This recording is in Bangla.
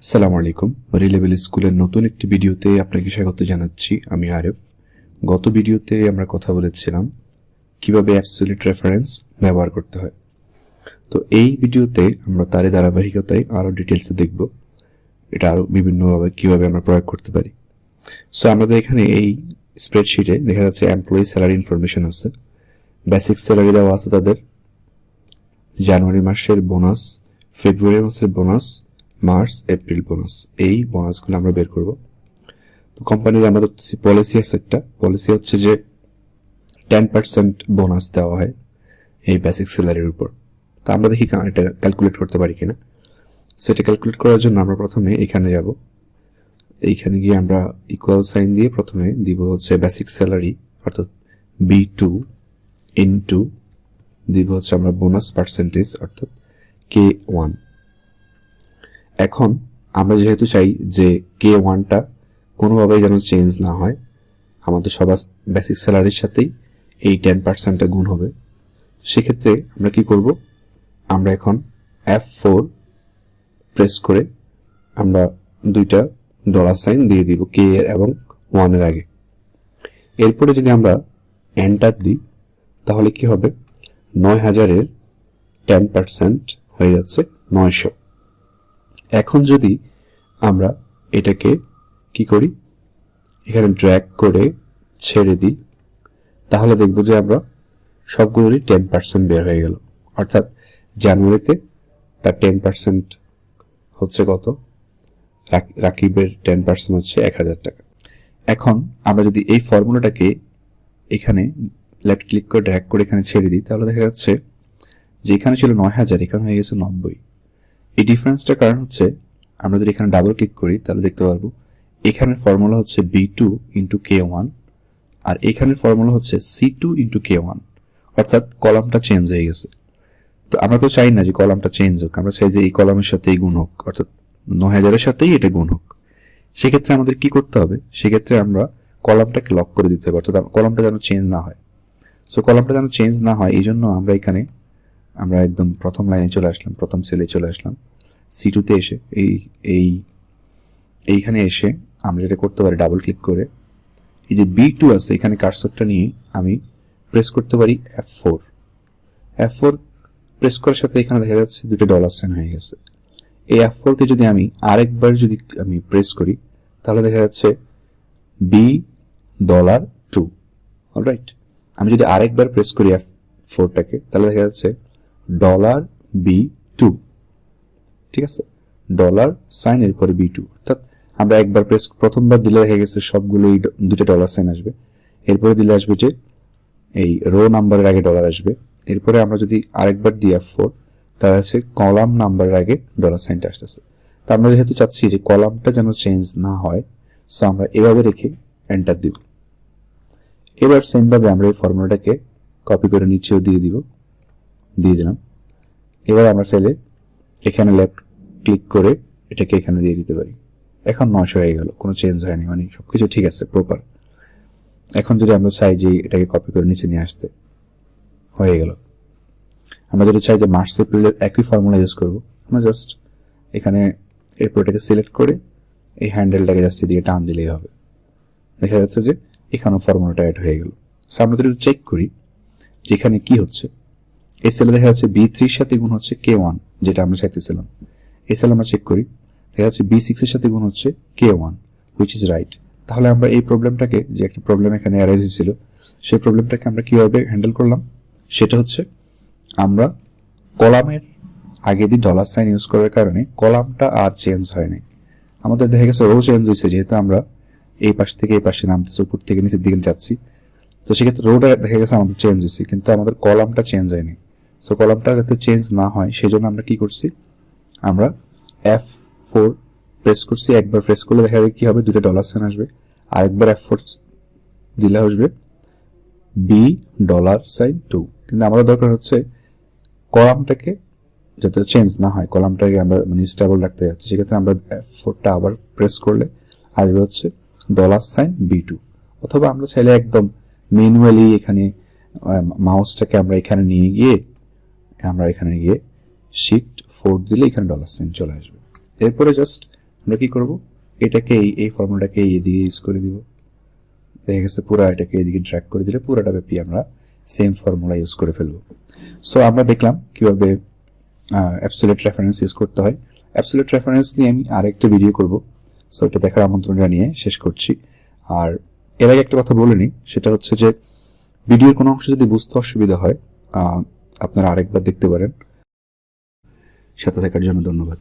আসসালামু আলাইকুম। রিলেভেল স্কুলের নতুন একটি ভিডিওতে আপনাকে স্বাগত জানাচ্ছি। আমি আরেফ। গত ভিডিওতে আমরা কথা বলেছিলাম কিভাবে অ্যাবসলিউট রেফারেন্স ব্যবহার করতে হয়। তো এই ভিডিওতে আমরা তারই ধারাবাহিকতায় আরও ডিটেলসে দেখব এটা আরও বিভিন্নভাবে কিভাবে আমরা প্রয়োগ করতে পারি। সো আমাদের এখানে এই স্প্রেডশিটে দেখা যাচ্ছে এমপ্লয়ি স্যালারি ইনফরমেশন আছে, বেসিক স্যালারি দেওয়া আছে তাদের, জানুয়ারি মাসের বোনাস, ফেব্রুয়ারি মাসের বোনাস, মার্চ এপ্রিল বোনাস, এই বোনাসগুলো আমরা বের করব। তো কোম্পানির আমাদের পলিসি আছে, একটা পলিসি হচ্ছে যে 10% বোনাস দেওয়া হয় এই বেসিক স্যালারির উপর। তো আমরা দেখি এটা ক্যালকুলেট করতে পারি কিনা। সেটা ক্যালকুলেট করার জন্য আমরা প্রথমে এখানে যাব, এইখানে গিয়ে আমরা ইকুয়াল সাইন দিয়ে প্রথমে দিব হচ্ছে বেসিক স্যালারি অর্থাৎ B2 ইনটু দিব হচ্ছে আমরা বোনাস পার্সেন্টেজ অর্থাৎ K1। এখন আমরা যেহেতু চাই যে K1টা কোনোভাবেই যেন চেঞ্জ না হয়, আমাদের সবার বেসিক স্যালারির সাথেই এই 10%টা গুণ হবে, সেক্ষেত্রে আমরা কি করব, আমরা এখন F4 প্রেস করে আমরা দুইটা ডলার সাইন দিয়ে দিব K এর এবং 1 এর আগে। এরপরে যদি আমরা এন্টার দিই তাহলে কি হবে, 9000 এর 10% হয়ে যাচ্ছে 900। এখন যদি আমরা এটাকে কি করি, এখানে ড্র্যাগ করে ছেড়ে দিই তাহলে দেখব যে আমরা সবগুলোরই 10% বের হয়ে গেল। অর্থাৎ জানুয়ারিতে তার 10% হচ্ছে কত, রাকিবের 10% হচ্ছে 1000 টাকা। এখন আমরা যদি এই ফর্মুলাটাকে এখানে লেফট ক্লিক করে ড্র্যাগ করে এখানে ছেড়ে দিই তাহলে দেখা যাচ্ছে যে এখানে ছিল 9000, এখানে হয়ে গেছে 90। এই ডিফারেন্সটার কারণ হচ্ছে আমরা যদি এখানে ডাবল ক্লিক করি তাহলে দেখতে পারবো এখানের ফর্মুলা হচ্ছে B2 ইন্টু K1 আর এখানের ফর্মুলা হচ্ছে C2 ইন্টু K1, অর্থাৎ কলামটা চেঞ্জ হয়ে গেছে। তো আমরা তো চাই না যে কলামটা চেঞ্জ হোক, আমরা চাই যে এই কলামের সাথে এই গুণ হোক, অর্থাৎ 9000 এর সাথেই এটা গুণ হোক। সেক্ষেত্রে আমাদের কি করতে হবে, সেক্ষেত্রে আমরা কলামটাকে লক করে দিতে হবে, অর্থাৎ কলামটা যেন চেঞ্জ না হয়। সো কলামটা যেন চেঞ্জ না হয় এই জন্য আমরা এখানে আমরা একদম প্রথম লাইনে চলে আসলাম, প্রথম সেলে চলে আসলাম, C2 তে এসে এইখানে এসে আমরা যেটা করতে পারি ডাবল ক্লিক করে এই যে B2 আছে এখানে কার্সরটা নিয়ে আমি প্রেস করতে পারি F4 প্রেস করার সাথে এখানে দেখা যাচ্ছে দুটো ডলার সাইন হয়ে গেছে। এই F4 কে যদি আমি আরেকবার যদি আমি প্রেস করি তাহলে দেখা যাচ্ছে $2। অলরাইট, আমি যদি আরেকবার প্রেস করি F4 টাকে তাহলে দেখা যাচ্ছে $B2। ঠিক আছে, ডলার সাইন এর পরে B2, অর্থাৎ আমরা একবার প্রেস প্রথমবার দিলে দেখা গেছে সবগুলো দুটো ডলার সাইন আসবে, এরপরে দিলে আসবে যে এই রো নাম্বারের আগে ডলার আসবে, এরপরে আমরা যদি আরেকবার দিই F4 তাহলে হচ্ছে কলাম নাম্বারের আগে ডলার সাইনটা আসতেছে। তো আমরা যেহেতু চাচ্ছি যে কলামটা যেন চেঞ্জ না হয়, সো আমরা এভাবে রেখে এন্টার দিব। এবার সেম ভাবে আমরা এই ফর্মুলাটাকে কপি করে নিচেও দিয়ে দিলাম। এবার আমরা চাইলে এখানে লেফট ক্লিক করে এটাকে এখানে দিয়ে দিতে পারি। এখন 900 হয়ে গেল, কোনো চেঞ্জ হয়নি, মানে সবকিছু ঠিক আছে, প্রপার। এখন যদি আমরা চাই যে এটাকে কপি করে নিচে নিয়ে আসতে, হয়ে গেল। আমরা যদি চাই যে মার্চ এপ্রিলের একই ফর্মুলা ইউজ করবো, আমরা জাস্ট এখানে এরপর এটাকে সিলেক্ট করে এই হ্যান্ডেলটাকে জাস্ট দিয়ে টান দিলেই হবে। দেখা যাচ্ছে যে এখানেও ফর্মুলাটা অ্যাড হয়ে গেল। সো আমরা যদি চেক করি যে এখানে কি হচ্ছে, এই সেলে দেখা যাচ্ছে B3 এর সাথে গুণ হচ্ছে K1 যেটা আমরা চাইতেছিলাম। এই সেলে আমরা চেক করি দেখা যাচ্ছে B6 এর সাথে গুণ হচ্ছে K1, হুইচ ইজ রাইট। তাহলে আমরা এই প্রবলেমটাকে, যে একটা প্রবলেম এখানে অ্যারাইজ হয়েছিল, সেই প্রবলেমটাকে আমরা কিভাবে হ্যান্ডেল করলাম সেটা হচ্ছে আমরা কলামের আগে দিয়ে ডলার সাইন ইউজ করার কারণে কলামটা আর চেঞ্জ হয় নাই। আমাদের দেখা গেছে রো চেঞ্জ হয়েছে, যেহেতু আমরা এই পাশ থেকে এই পাশে নামতেছি, উপর থেকে নিচের দিকে যাচ্ছি, তো সেক্ষেত্রে রোটা দেখা গেছে আমাদের চেঞ্জ হয়েছে, কিন্তু আমাদের কলামটা চেঞ্জ হয়নি। সো কলামটা যাতে চেঞ্জ না হয় সেই জন্য আমরা কি করছি, আমরা F4 প্রেস করছি। একবার প্রেস করলে দেখা যায় কি হবে, দুটো ডলার সাইন আসবে, আরেকবার F4 দিলে আসবে $2। কিন্তু আমাদের দরকার হচ্ছে কলামটাকে যাতে চেঞ্জ না হয়, কলামটাকে আমরা মানে স্টেবল রাখতে যাচ্ছি, সেক্ষেত্রে আমরা F4টা আবার প্রেস করলে আসবে হচ্ছে $B2। অথবা আমরা চাইলে একদম ম্যানুয়ালি এখানে মাউসটাকে আমরা এখানে নিয়ে গিয়ে শিফট 4 দিলে এখানে ডলার সাইন চলে আসবে। এরপরে জাস্ট আমরা কি করব, এটাকে এই ফর্মুলাটাকে এদিকে ইউজ করে দিব। দেখা গেছে পুরো এটাকে এদিকে ড্র্যাগ করে দিলে পুরোটা ব্যাপী আমরা সেম ফর্মুলা ইউজ করে ফেলবো। সো আমরা দেখলাম কিভাবে অ্যাবসলিউট রেফারেন্স ইউজ করতে হয়। অ্যাবসলিউট রেফারেন্স নিয়ে আমি আরেকটা ভিডিও করব, সো এটা দেখার আমন্ত্রণ জানিয়ে শেষ করছি। আর এর আগে একটা কথা বলে নিই, সেটা হচ্ছে যে ভিডিওর কোনো অংশ যদি বুঝতে অসুবিধা হয় আপনারা আরেকবার দেখতে পারেন। সাথে থাকার জন্য ধন্যবাদ।